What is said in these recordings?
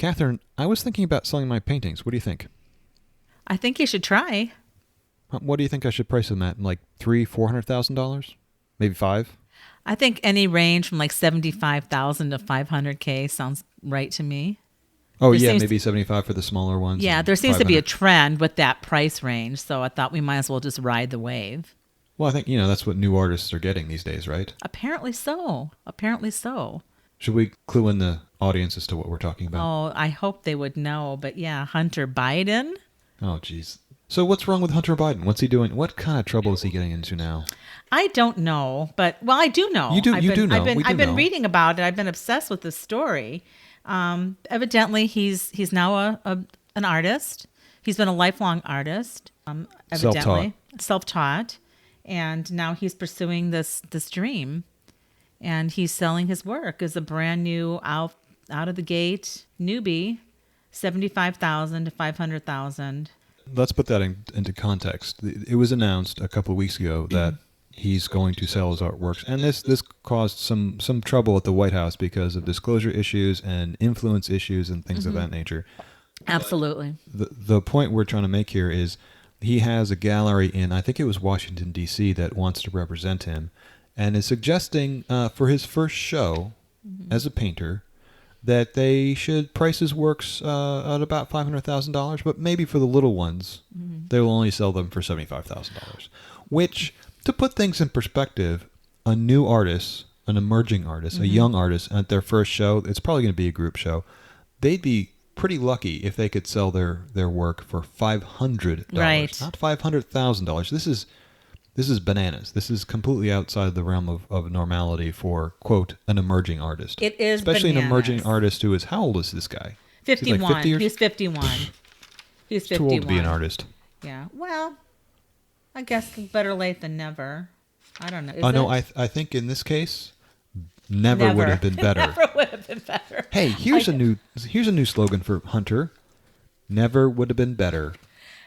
Catherine, I was thinking about selling my paintings. What do you think? I think you should try. What do you think I should price them at? Like $300,000-$400,000? Maybe five? I think any range from like 75,000 to 500K sounds right to me. Oh, There yeah, seems maybe 75 for the smaller ones. Yeah, and there seems to be a 500. trend with that price range, so I thought we might as well just ride the wave. Well, I think, that's what new artists are getting these days, right? Apparently so. Apparently so. Should we clue in the audience as to what we're talking about? Oh, I hope they would know, but yeah, Hunter Biden. Oh, jeez. So what's wrong with Hunter Biden? What's he doing? What kind of trouble is he getting into now? I don't know, but I do know. You do know. We do I've been know. reading about it. I've been obsessed with this story. Evidently, he's now an artist. He's been a lifelong artist. Evidently, self-taught, and now he's pursuing this dream, and he's selling his work as a brand new out of the gate newbie, 75,000 to 500,000. Let's put that into context. It was announced a couple of weeks ago that he's going to sell his artworks, and this caused some trouble at the White House because of disclosure issues and influence issues and things of that nature. Absolutely. The point we're trying to make here is he has a gallery in, I think it was Washington, D.C., that wants to represent him and is suggesting for his first show as a painter that they should price his works at about $500,000, but maybe for the little ones, they will only sell them for $75,000. Which, to put things in perspective, a new artist, an emerging artist, a young artist at their first show, it's probably going to be a group show, they'd be pretty lucky if they could sell their work for $500, Right. not $500,000. This is bananas. This is completely outside the realm of normality for, quote, an emerging artist. It is Especially an bananas. emerging artist who is, how old is this guy? Is he 51. like 50 years? He's 51. He's 51. Too old to be an artist. Yeah. Well, I guess better late than never. I don't know. Is No, it? I think in this case, never would have been better. Never would have been better. Hey, here's a new slogan for Hunter. Never would have been better.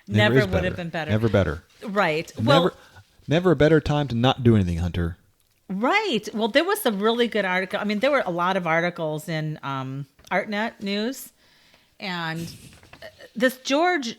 Never is would have been better. Never better. Right. Well, Never a better time to not do anything, Hunter. right. Well, there was a really good article. I mean, there were a lot of articles in ArtNet News, and this George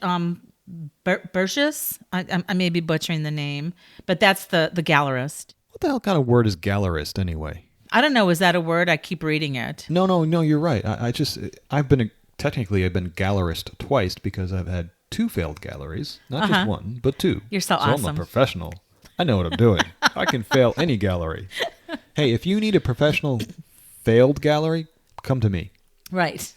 Burgess, I may be butchering the name, but that's the gallerist. What the hell kind of word is gallerist anyway? I don't know. Is that a word? I keep reading it. No, you're right. I've been gallerist twice because I've had two failed galleries. Not just one, but two. You're so I'm awesome. a professional. I know what I'm doing. I can fail any gallery. Hey, if you need a professional failed gallery, come to me. Right.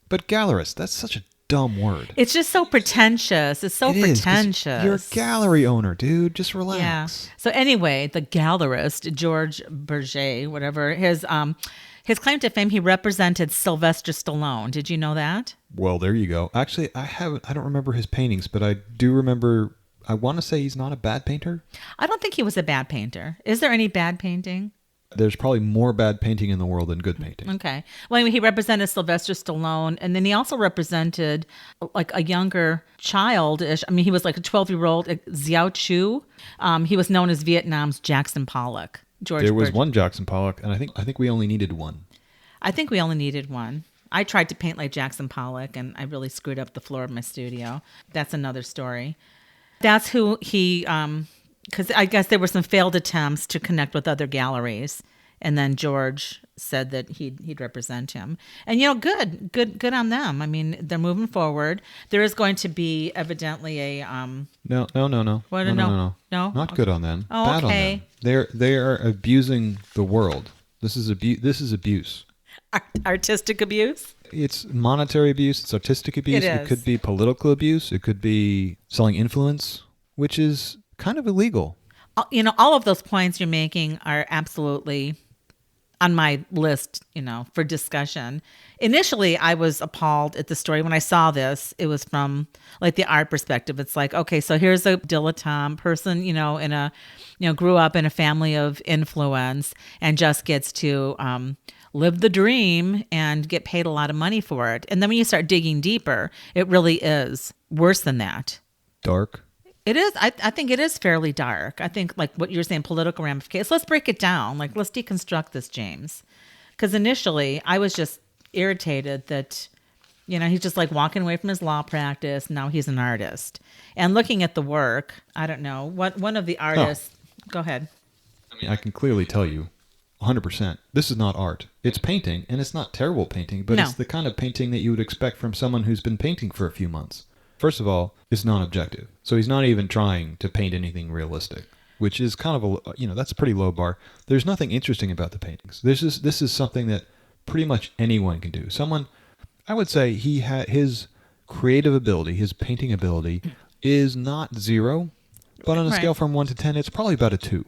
But gallerist, that's such a dumb word. It's just so pretentious. It's so It is, 'cause pretentious. you're a gallery owner, dude. Just Yeah. relax. So anyway, the gallerist, George Burgess, whatever, his claim to fame, he represented Sylvester Stallone. Did you know that? Well, there you go. Actually, I don't remember his paintings, but I do remember, I want to say he's not a bad painter. I don't think he was a bad painter. Is there any bad painting? There's probably more bad painting in the world than good painting. Okay. Well, anyway, he represented Sylvester Stallone, and then he also represented like a younger childish. I mean, he was like a 12-year-old Xiao Chu. He was known as Vietnam's Jackson Pollock. There was one Jackson Pollock, and I think we only needed one. I think we only needed one. I tried to paint like Jackson Pollock, and I really screwed up the floor of my studio. That's another story. That's who he, because I guess there were some failed attempts to connect with other galleries, and then George said that he'd represent him. And good on them. I mean, they're moving forward. There is going to be evidently a No. What, No. no? Not good on them. Oh, Bad okay. on them. They are abusing the world. This is abuse. Artistic abuse. It's monetary abuse. It's artistic abuse. It It is. could be political abuse. It could be selling influence, which is kind of illegal. All of those points you're making are absolutely on my list, for discussion. Initially, I was appalled at the story. When I saw this, it was from like the art perspective. It's like, okay, so here's a dilettante person, grew up in a family of influence and just gets to live the dream and get paid a lot of money for it. And then when you start digging deeper, it really is worse than that. Dark. It is. I think it is fairly dark. I think like what you're saying, political ramifications. Let's break it down. Like, let's deconstruct this, James. Because initially I was just irritated that, He's just like walking away from his law practice. Now he's an artist. And looking at the work, I don't know, what one of the artists, Go ahead. I mean, I can clearly tell you 100%, this is not art. It's painting, and it's not terrible painting, but it's the kind of painting that you would expect from someone who's been painting for a few months. First of all, it's non-objective. So he's not even trying to paint anything realistic, which is kind of that's a pretty low bar. There's nothing interesting about the paintings. This is something that pretty much anyone can do. I would say he had his creative ability, his painting ability is not 0, but on a scale from 1 to 10, it's probably about a 2.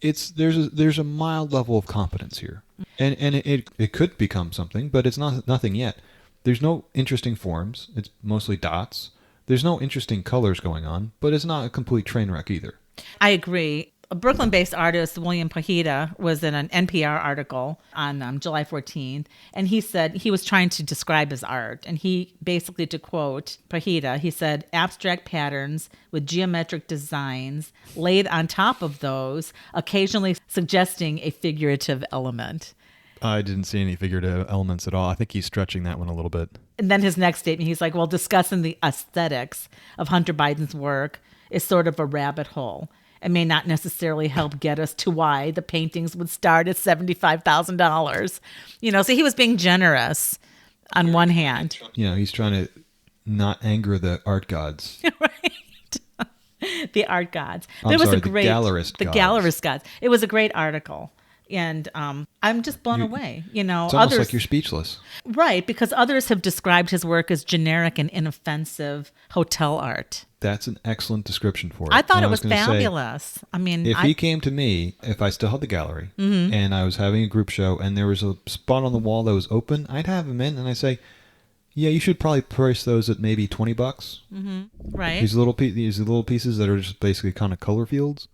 There's a mild level of competence here. And it could become something, but it's nothing yet. There's no interesting forms. It's mostly dots. There's no interesting colors going on, but it's not a complete train wreck either. I agree. A Brooklyn-based artist, William Pajita, was in an NPR article on July 14th, and he said he was trying to describe his art. And he basically, to quote Pajita, he said, abstract patterns with geometric designs laid on top of those, occasionally suggesting a figurative element. I didn't see any figurative elements at all. I think he's stretching that one a little bit. And then his next statement, he's like, well, discussing the aesthetics of Hunter Biden's work is sort of a rabbit hole. It may not necessarily help get us to why the paintings would start at $75,000. So he was being generous on one hand. He's trying to not anger the art gods. Right. The art gods. The Gallerists Gods. It was a great article. And I'm just blown away. It's almost like you're speechless. Right, because others have described his work as generic and inoffensive hotel art. That's an excellent description for it. I thought it was fabulous. If he came to me, if I still had the gallery, and I was having a group show, and there was a spot on the wall that was open, I'd have him in, and I'd say, yeah, you should probably price those at maybe $20. Mm-hmm. Right. These little pieces that are just basically kind of color fields.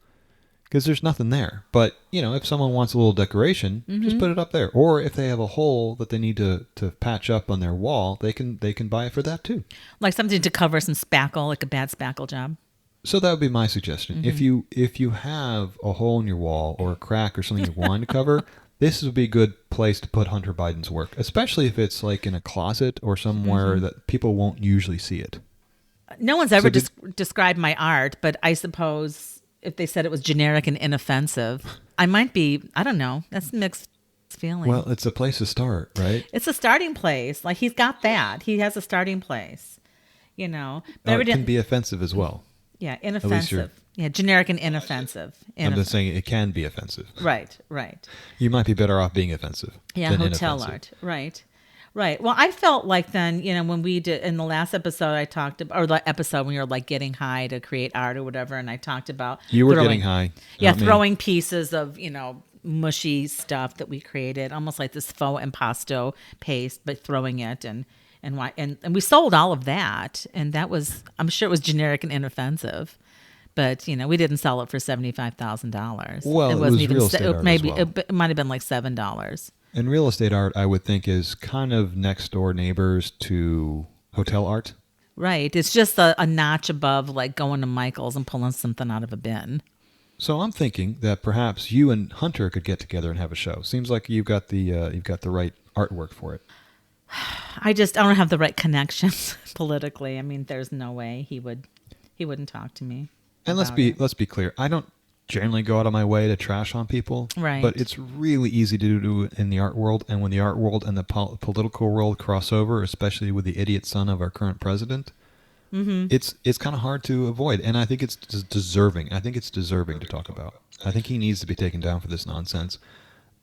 Because there's nothing there. But, if someone wants a little decoration, just put it up there. Or if they have a hole that they need to patch up on their wall, they can buy it for that too. Like something to cover some spackle, like a bad spackle job. So that would be my suggestion. Mm-hmm. If you have a hole in your wall or a crack or something you're wanting to cover, this would be a good place to put Hunter Biden's work, especially if it's like in a closet or somewhere that people won't usually see it. No one's ever described my art, but I suppose if they said it was generic and inoffensive, I might be, I don't know, that's mixed feeling. Well, it's a place to start, right? It's a starting place. Like he's got that. He has a starting place, But it can be offensive as well. Yeah, inoffensive. Yeah, generic and inoffensive. I'm just saying it can be offensive. Right. You might be better off being offensive than hotel inoffensive. art. Right. Well, I felt like then, when we did in the last episode, I talked about, or the episode when you're like getting high to create art or whatever, and I talked about you were getting high. Yeah, throwing pieces of mushy stuff that we created, almost like this faux impasto paste, but throwing it and we sold all of that, and that was, I'm sure it was generic and inoffensive. But we didn't sell it for $75,000. Well, it wasn't even real estate art maybe as well. It might have been like $7. And real estate art, I would think, is kind of next door neighbors to hotel art. Right. It's just a notch above, like going to Michael's and pulling something out of a bin. So I'm thinking that perhaps you and Hunter could get together and have a show. Seems like you've got the right artwork for it. I don't have the right connections politically. I mean, there's no way he wouldn't talk to me. And let's be clear. I don't generally go out of my way to trash on people. Right. But it's really easy to do in the art world. And when the art world and the political world cross over, especially with the idiot son of our current president, it's kind of hard to avoid. And I think it's deserving. I think it's deserving to talk about. I think he needs to be taken down for this nonsense.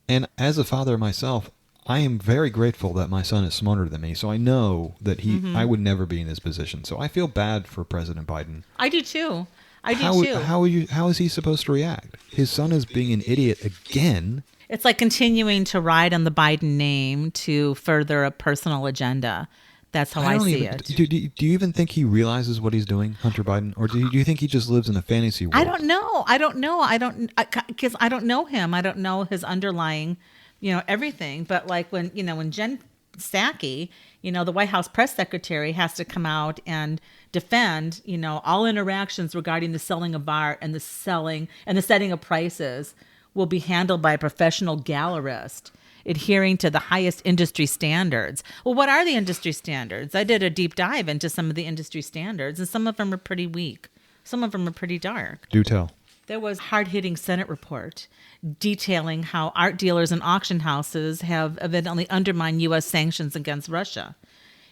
And as a father myself, I am very grateful that my son is smarter than me. So I know that I would never be in his position. So I feel bad for President Biden. I do too. How is he supposed to react? His son is being an idiot again. It's like continuing to ride on the Biden name to further a personal agenda. That's how I see it. Do you even think he realizes what he's doing, Hunter Biden? Or do you think he just lives in a fantasy world? I don't know. Because I don't know him. I don't know his underlying, everything. But like when Jen Psaki, the White House press secretary, has to come out and defend, all interactions regarding the selling of art and the setting of prices will be handled by a professional gallerist. adhering to the highest industry standards. Well, what are the industry standards? I did a deep dive into some of the industry standards, and some of them are pretty weak. Some of them are pretty dark. Do tell. There was a hard-hitting Senate report detailing how art dealers and auction houses have evidently undermined U.S. sanctions against Russia.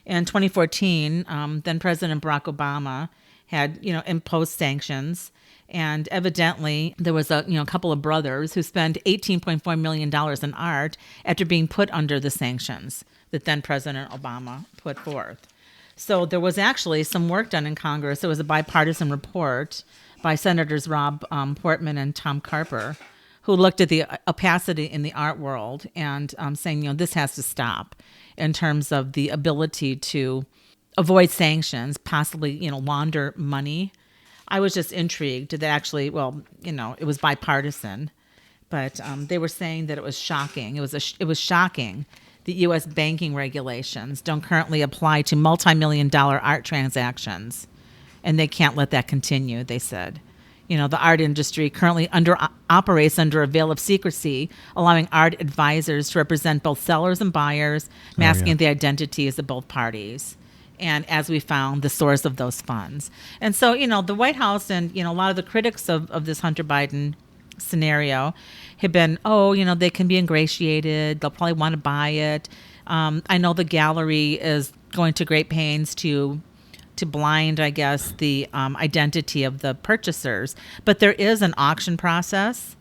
In 2014, then President Barack Obama had, imposed sanctions, and evidently there was a couple of brothers who spent $18.4 million in art after being put under the sanctions that then President Obama put forth. So there was actually some work done in Congress. There was a bipartisan report by Senators Rob Portman and Tom Carper, who looked at the opacity in the art world and saying, this has to stop in terms of the ability to avoid sanctions, possibly, launder money. I was just intrigued that actually, it was bipartisan, but they were saying that it was shocking. It was shocking that U.S. banking regulations don't currently apply to multi-million-dollar art transactions, and they can't let that continue, they said. The art industry currently operates under a veil of secrecy, allowing art advisors to represent both sellers and buyers, masking the identities of both parties. And as we found, the source of those funds. And so, the White House and, a lot of the critics of this Hunter Biden scenario have been, they can be ingratiated. They'll probably want to buy it. I know the gallery is going to great pains to blind, I guess, the identity of the purchasers. But there is an auction process.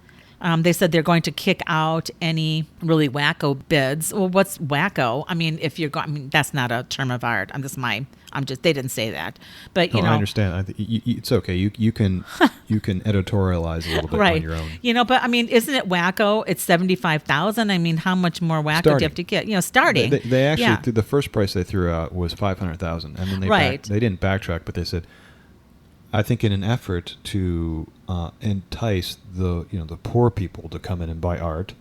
They said they're going to kick out any really wacko bids. Well, what's wacko? I mean, if you're going, that's not a term of art. They didn't say that. But, I understand. It's okay. You can editorialize a little bit on your own. But I mean, isn't it wacko? It's $75,000. I mean, how much more wacko do you have to get? Starting. They actually, the first price they threw out was $500,000. And then they didn't backtrack, but they said, I think in an effort to entice the poor people to come in and buy art,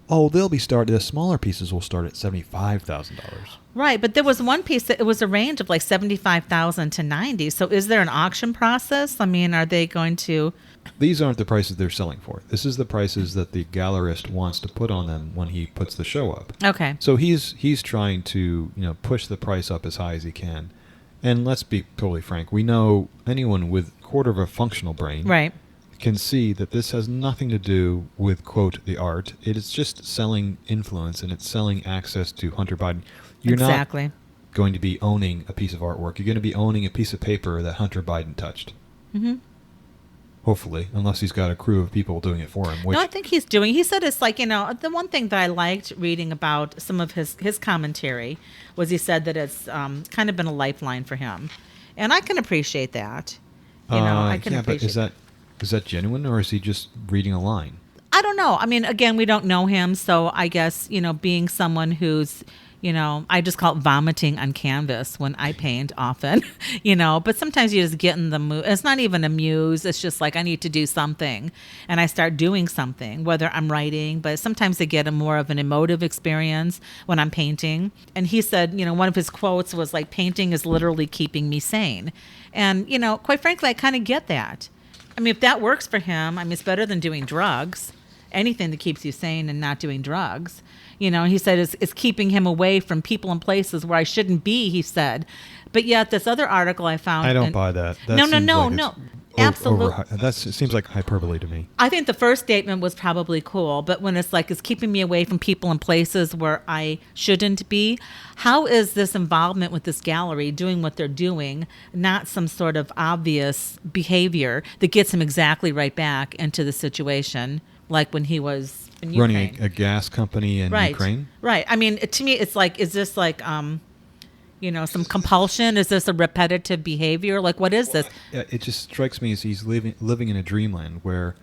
the smaller pieces will start at $75,000. Right, but there was one piece that it was a range of like $75,000 to $90,000. So is there an auction process? I mean, are they going to? These aren't the prices they're selling for. This is the prices that the gallerist wants to put on them when he puts the show up. Okay. So he's trying to push the price up as high as he can. And let's be totally frank, we know anyone with a quarter of a functional brain can see that this has nothing to do with, quote, the art. It is just selling influence, and it's selling access to Hunter Biden. You're not going to be owning a piece of artwork. You're going to be owning a piece of paper that Hunter Biden touched. Mm-hmm. Hopefully, unless he's got a crew of people doing it for him. No, I think he's doing. He said it's like, the one thing that I liked reading about some of his commentary was he said that it's kind of been a lifeline for him. And I can appreciate that. I can appreciate but is that genuine, or is he just reading a line? I don't know. I mean, again, we don't know him. So I guess, being someone who's, I just call it vomiting on canvas when I paint often, but sometimes you just get in the mood. It's not even a muse. It's just like I need to do something, and I start doing something, whether I'm writing, but sometimes I get a more of an emotive experience when I'm painting. And he said, one of his quotes was like, painting is literally keeping me sane. And, quite frankly, I kind of get that. I mean, if that works for him, I mean, it's better than doing drugs. Anything that keeps you sane and not doing drugs. He said it's keeping him away from people and places where I shouldn't be, he said. But yet this other article I found. I don't buy that. No. Absolutely. It seems like hyperbole to me. I think the first statement was probably cool, but when it's like it's keeping me away from people and places where I shouldn't be, how is this involvement with this gallery doing what they're doing not some sort of obvious behavior that gets him exactly right back into the situation like when he was in Ukraine? Running a gas company in Ukraine? Right. I mean, to me, it's like, is this like some compulsion? Is this a repetitive behavior? Like, what is this? It just strikes me as he's living in a dreamland where,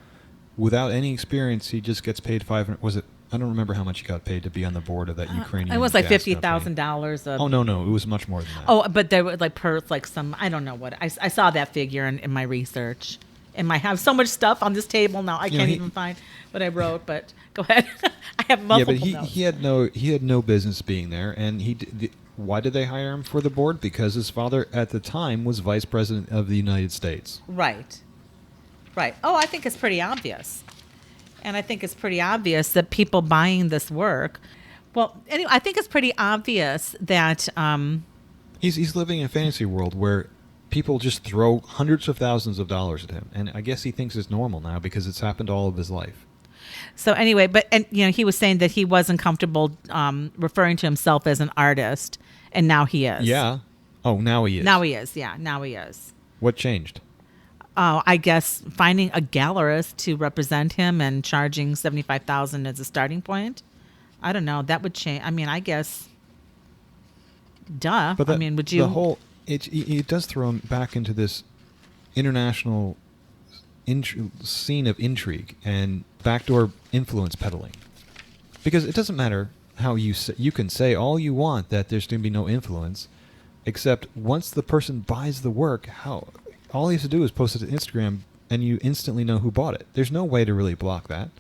without any experience, he just gets paid $500. Was it? I don't remember how much he got paid to be on the board of that Ukrainian. It was like gas $50,000. Oh no, it was much more than that. Oh, but there were like some. I don't know what. I saw that figure in my research. I have so much stuff on this table now. I can't even find what I wrote. But go ahead. I have multiple. Yeah, but he had no business being there, and why did they hire him for the board? Because his father at the time was vice president of the United States. Right. Oh, I think it's pretty obvious. And I think it's pretty obvious that people buying this work Well, anyway, I think it's pretty obvious that He's living in a fantasy world where people just throw hundreds of thousands of dollars at him, and I guess he thinks it's normal now because it's happened all of his life. So anyway, he was saying that he wasn't comfortable referring to himself as an artist, and now he is. Yeah. Oh, now he is. Now he is. Yeah, now he is. What changed? I guess finding a gallerist to represent him and charging $75,000 as a starting point. I don't know. That would change. I mean, I guess. Duh. But would you? The whole it does throw him back into this international scene of intrigue and backdoor influence peddling, because it doesn't matter how you can say all you want that there's going to be no influence, except once the person buys the work, all he has to do is post it to Instagram and you instantly know who bought it. There's no way to really block that.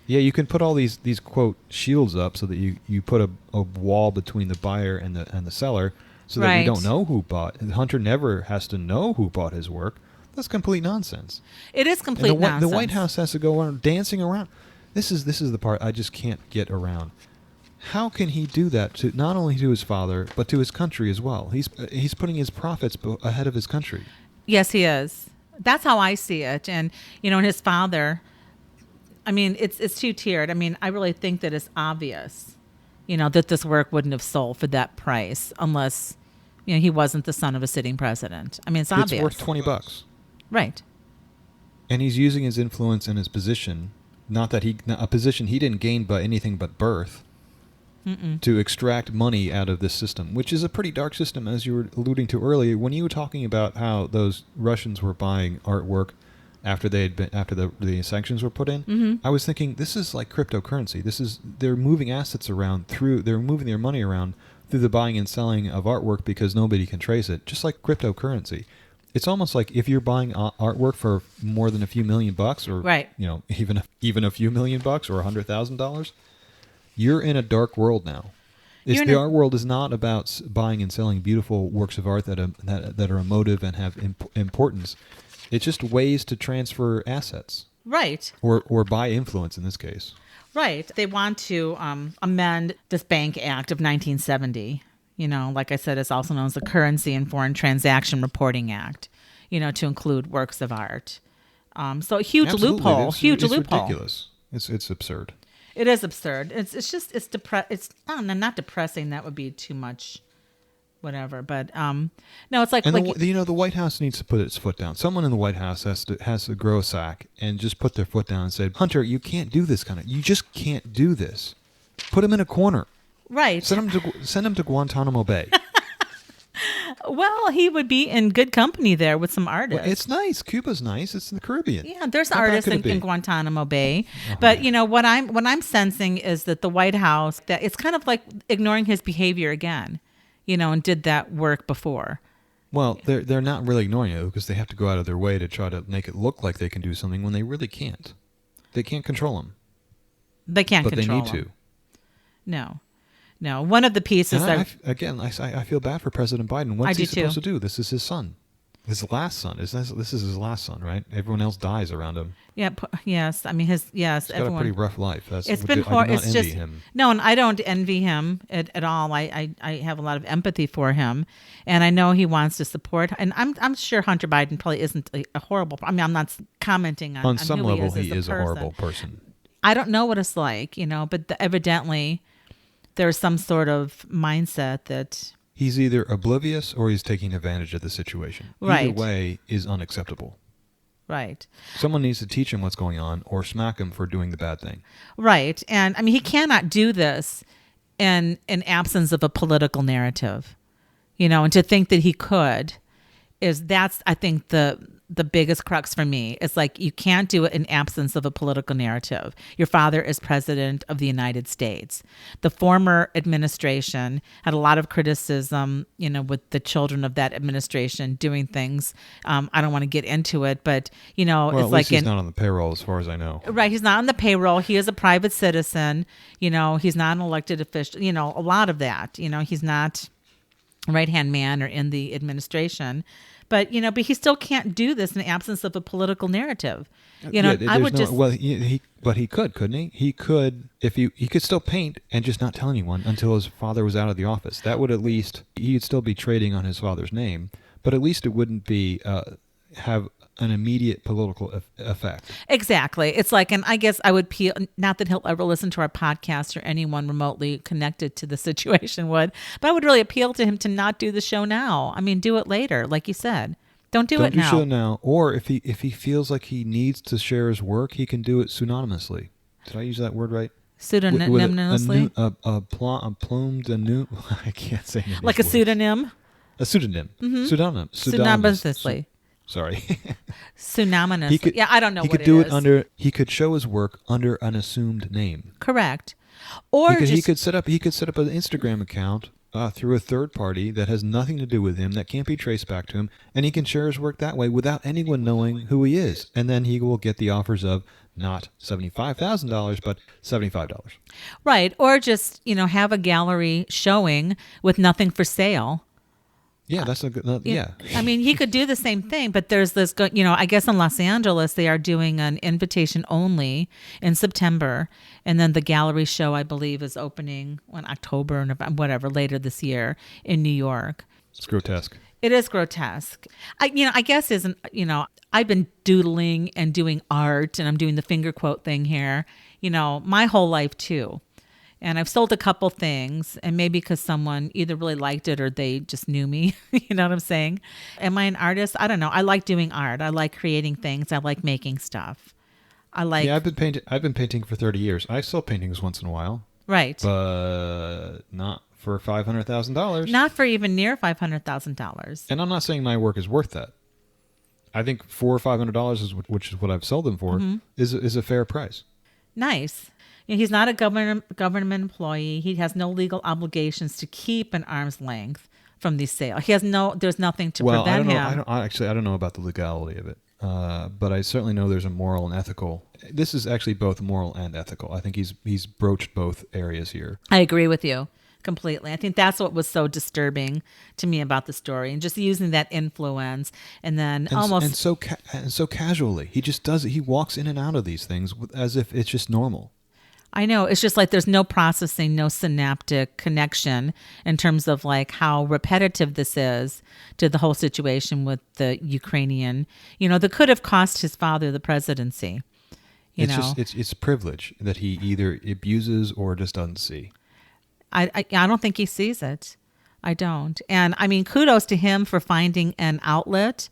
Yeah, you can put all these quote shields up so that you put a wall between the buyer and the seller so that we don't know who bought. The hunter never has to know who bought his work. That's complete nonsense. It is complete nonsense. The White House has to go on dancing around. This is the part I just can't get around. How can he do that to not only to his father but to his country as well? He's putting his profits ahead of his country. Yes, he is. That's how I see it. And and his father. I mean, it's two-tiered. I mean, I really think that it's obvious, that this work wouldn't have sold for that price unless, he wasn't the son of a sitting president. I mean, it's obvious. It's worth $20. Right. And he's using his influence and his position, a position he didn't gain by anything but birth, to extract money out of this system, which is a pretty dark system, as you were alluding to earlier when you were talking about how those Russians were buying artwork after the sanctions were put in. Mm-hmm. I was thinking this is like cryptocurrency. They're moving assets around they're moving their money around through the buying and selling of artwork because nobody can trace it, just like cryptocurrency. It's almost like if you're buying artwork for more than a few $1,000,000 or right. even a few $1,000,000 or $100,000, you're in a dark world now. The art world is not about buying and selling beautiful works of art that are emotive and have importance. It's just ways to transfer assets. Right. Or buy influence in this case. Right. They want to amend this Bank Act of 1970. Like I said, it's also known as the Currency and Foreign Transaction Reporting Act, to include works of art. So a huge Absolutely. loophole. It's loophole. Ridiculous. It's absurd. It is absurd. It's not depressing. That would be too much. Whatever, but no, it's like, and the White House needs to put its foot down. Someone in the White House has to grow a sack and just put their foot down and say, Hunter, you can't do this you just can't do this. Put him in a corner. Right. Send him to Guantanamo Bay. Well, he would be in good company there with some artists. Well, it's nice. Cuba's nice. It's in the Caribbean. Yeah, there's artists in Guantanamo Bay. But what I'm sensing is that the White House, that it's kind of like ignoring his behavior again. And did that work before. Well, they're not really ignoring it because they have to go out of their way to try to make it look like they can do something when they really can't. They can't control them. They can't control them. But they need to. No. One of the pieces I feel bad for President Biden. What's he supposed to do? This is his son. His last son. This is his last son, right? Everyone else dies around him. Yeah. Yes. I mean, he's got a pretty rough life. It's been horrible. It's just him. No, and I don't envy him at all. I have a lot of empathy for him, and I know he wants to support. And I'm sure Hunter Biden probably isn't a horrible. I mean, I'm not commenting on some who level he is a horrible person. I don't know what it's like, but evidently there's some sort of mindset that. He's either oblivious or he's taking advantage of the situation. Right. Either way is unacceptable. Right. Someone needs to teach him what's going on or smack him for doing the bad thing. Right. And I mean, he cannot do this in absence of a political narrative, and to think that he could that's, I think, the biggest crux for me. It's like you can't do it in absence of a political narrative. Your father is president of the United States. The former administration had a lot of criticism, with the children of that administration doing things. I don't want to get into it, but well, it's like he's not on the payroll as far as I know. Right, he's not on the payroll. He is a private citizen. He's not an elected official. A lot of that. He's not. right-hand man or in the administration. But, but he still can't do this in the absence of a political narrative. I would just... Well, but he could, couldn't he? He could, if he could still paint and just not tell anyone until his father was out of the office. That would at least, he'd still be trading on his father's name, but at least it wouldn't be, have an immediate political effect. Exactly. It's like, and I guess I would appeal, not that he'll ever listen to our podcast or anyone remotely connected to the situation would, but I would really appeal to him to not do the show now. I mean, do it later, like you said. Don't do it now. Don't do show now. Or if he feels like he needs to share his work, he can do it pseudonymously. Did I use that word right? Pseudonymously? A plumed, I can't say it. Like a pseudonym? A pseudonym. Mm-hmm. Pseudonym. Pseudonymously. Sorry. Pseudonymously. Yeah, I don't know what it is. He could show his work under an assumed name. Correct. Or he could set up an Instagram account through a third party that has nothing to do with him, that can't be traced back to him, and he can share his work that way without anyone knowing who he is. And then he will get the offers of not $75,000, but $75. Right. Or just, have a gallery showing with nothing for sale. Yeah, that's a good. Yeah. I mean, he could do the same thing, but there's this, I guess in Los Angeles, they are doing an invitation only in September. And then the gallery show, I believe, is opening in October or November, whatever, later this year in New York. It's grotesque. It is grotesque. I guess I've been doodling and doing art, and I'm doing the finger quote thing here, my whole life too. And I've sold a couple things, and maybe because someone either really liked it or they just knew me. You know what I'm saying? Am I an artist? I don't know. I like doing art. I like creating things. I like making stuff. Yeah, I've been painting for 30 years. I sell paintings once in a while. Right. But not for $500,000. Not for even near $500,000. And I'm not saying my work is worth that. I think $400 or $500, which is what I've sold them for, is a fair price. Nice. He's not a government employee. He has no legal obligations to keep an arm's length from these sales. There's nothing to prevent him. I don't know about the legality of it. But I certainly know there's a moral and ethical. This is actually both moral and ethical. I think he's broached both areas here. I agree with you completely. I think that's what was so disturbing to me about the story, and just using that influence, and then so casually. He just does it. He walks in and out of these things as if it's just normal. I know. It's just like there's no processing, no synaptic connection in terms of like how repetitive this is to the whole situation with the Ukrainian, that could have cost his father the presidency. It's privilege that he either abuses or just doesn't see. I don't think he sees it. I don't. And I mean, kudos to him for finding an outlet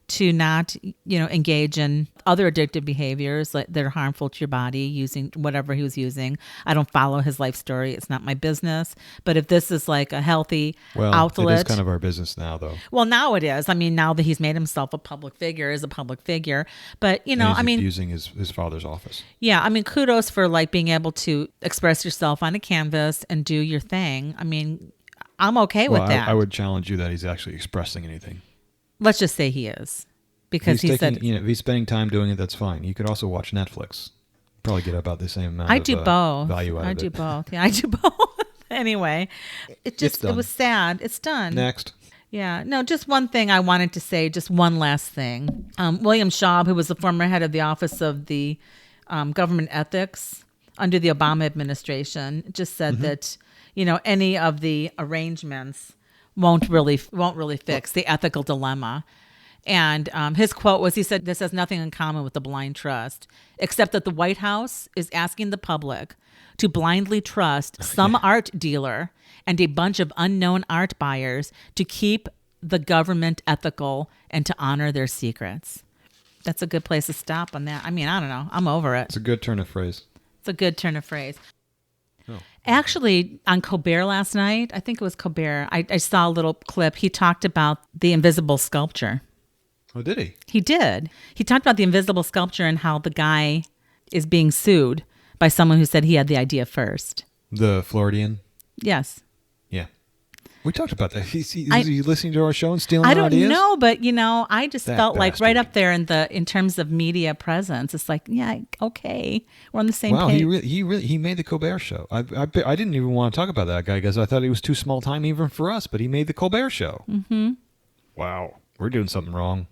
to not, engage in other addictive behaviors that are harmful to your body, using whatever he was using. I don't follow his life story. It's not my business. But if this is like a healthy outlet. It is kind of our business now, though. Well, now it is. I mean, now that he's made himself a public figure, is a public figure. But, abusing his father's office. Yeah. I mean, kudos for like being able to express yourself on a canvas and do your thing. I mean, I'm okay with that. I would challenge you that he's actually expressing anything. Let's just say he is, because he said, if he's spending time doing it, that's fine. You could also watch Netflix. Probably get about the same amount. I do both. Value out of it. I do both. Yeah, I do both. Anyway, it was sad. It's done. Next. Yeah. No, just one thing I wanted to say. Just one last thing. William Schaub, who was the former head of the Office of the Government Ethics under the Obama administration, just said that any of the arrangements won't really fix the ethical dilemma. And his quote was, he said, "This has nothing in common with the blind trust, except that the White House is asking the public to blindly trust some art dealer and a bunch of unknown art buyers to keep the government ethical and to honor their secrets." That's a good place to stop on that. I mean, I don't know. I'm over it. It's a good turn of phrase. It's a good turn of phrase. Oh. Actually, on Colbert last night, I think it was Colbert, I saw a little clip. He talked about the invisible sculpture. Oh, did he? He did. He talked about the invisible sculpture and how the guy is being sued by someone who said he had the idea first. The Floridian? Yes. Yeah. We talked about that. Is he listening to our show and stealing I our don't ideas? know, but I just That felt like right bastard. up there in terms of media presence. It's like, yeah, okay, we're on the same Wow, page. he made the Colbert Show. I didn't even want to talk about that guy because I thought he was too small time even for us, but he made the Colbert Show. Mm-hmm. Wow, we're doing something wrong.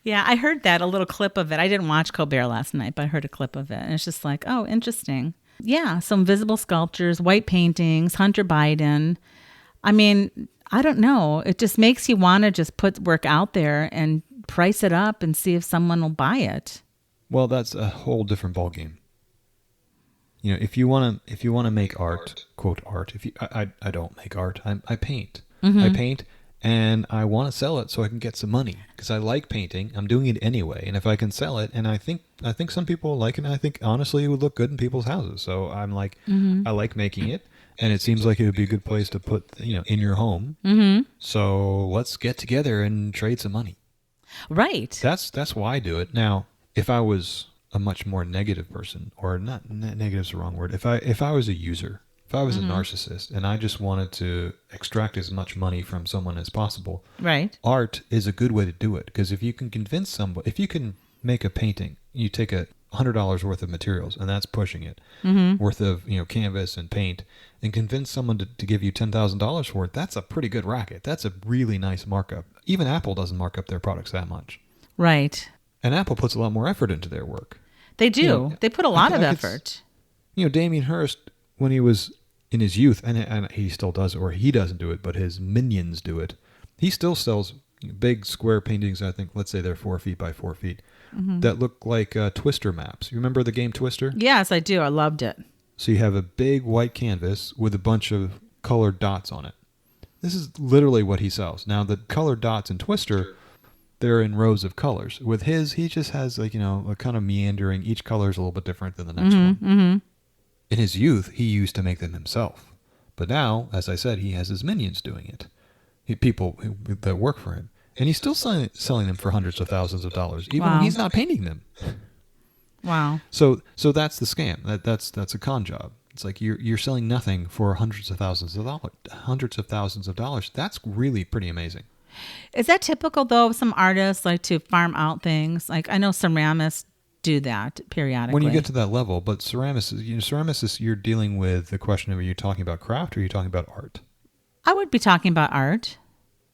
Yeah, I heard that, a little clip of it. I didn't watch Colbert last night, but I heard a clip of it. And it's just like, oh, interesting. Yeah, some visible sculptures, white paintings, Hunter Biden. I mean, I don't know. It just makes you want to just put work out there and price it up and see if someone will buy it. Well, that's a whole different ballgame. If you want to make art, quote art. I don't make art. I paint. Mm-hmm. I paint, and I want to sell it so I can get some money because I like painting. I'm doing it anyway, and if I can sell it, and I think some people will like it. And I think honestly, it would look good in people's houses. So I'm like, I like making it, and it seems like it would be a good place to put in your home. Mm-hmm. So let's get together and trade some money. Right. That's why I do it. Now, if I was a much more negative person, or not, negative is the wrong word. If I was a user, if I was a narcissist, and I just wanted to extract as much money from someone as possible, Right. art is a good way to do it. Because if you can convince somebody, if you can make a painting, you take $100 worth of materials, and that's pushing it, worth of canvas and paint, and convince someone to give you $10,000 for it. That's a pretty good racket. That's a really nice markup. Even Apple doesn't mark up their products that much. Right. And Apple puts a lot more effort into their work. They do. They put a lot of I could effort. Damien Hirst, when he was in his youth, and he still does it, or he doesn't do it, but his minions do it. He still sells big square paintings. I think, let's say they're 4 feet by 4 feet, that look like Twister maps. You remember the game Twister? Yes, I do. I loved it. So you have a big white canvas with a bunch of colored dots on it. This is literally what he sells. Now, the colored dots in Twister, they're in rows of colors. With his, he just has a kind of meandering. Each color is a little bit different than the next one. Mm-hmm. In his youth, he used to make them himself. But now, as I said, he has his minions doing it. People that work for him. And he's still selling them for hundreds of thousands of dollars, even when he's not painting them. Wow. So that's the scam. That's a con job. It's like you're selling nothing for hundreds of thousands of dollars. That's really pretty amazing. Is that typical, though, of some artists like to farm out things? Like, I know ceramists do that periodically. When you get to that level, but ceramicists, you're dealing with the question of, are you talking about craft or are you talking about art? I would be talking about art.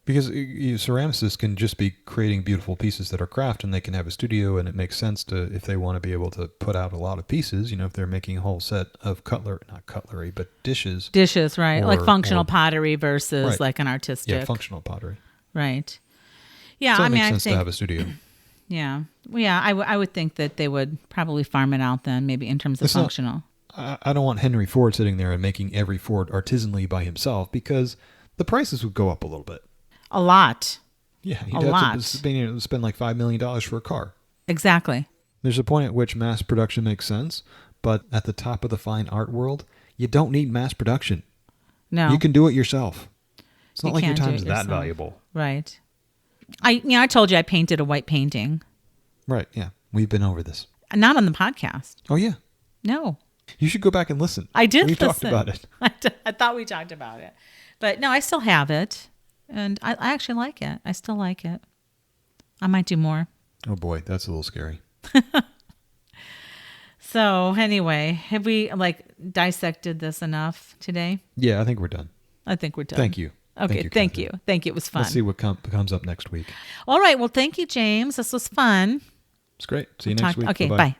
Because ceramicists can just be creating beautiful pieces that are craft, and they can have a studio, and it makes sense to, if they want to be able to put out a lot of pieces, if they're making a whole set of not cutlery, but dishes. Dishes, right. Like functional or pottery versus right. like an artistic. Yeah, functional pottery. Right. Yeah, So I it mean, makes I sense think, to have a studio. Yeah. Well, yeah, I would think that they would probably farm it out then, maybe in terms of It's not- functional. I don't want Henry Ford sitting there and making every Ford artisanally by himself, because the prices would go up a little bit. A lot. Yeah, A lot. to spend like $5 million for a car. Exactly. There's a point at which mass production makes sense, but at the top of the fine art world, you don't need mass production. No. You can do it yourself. It's not You like your can do time's it that yourself. valuable. Right. I told you I painted a white painting. Right, yeah. We've been over this. Not on the podcast. Oh, yeah. No. You should go back and listen. I did We listen. talked about it. I thought we talked about it. But no, I still have it. And I actually like it. I still like it. I might do more. Oh, boy. That's a little scary. So anyway, have we dissected this enough today? Yeah, I think we're done. I think we're done. Thank you. Okay, thank you. Catherine. Thank you. It was fun. Let's see what comes up next week. All right. Well, thank you, James. This was fun. It's great. See you next week. Okay, Bye-bye. bye.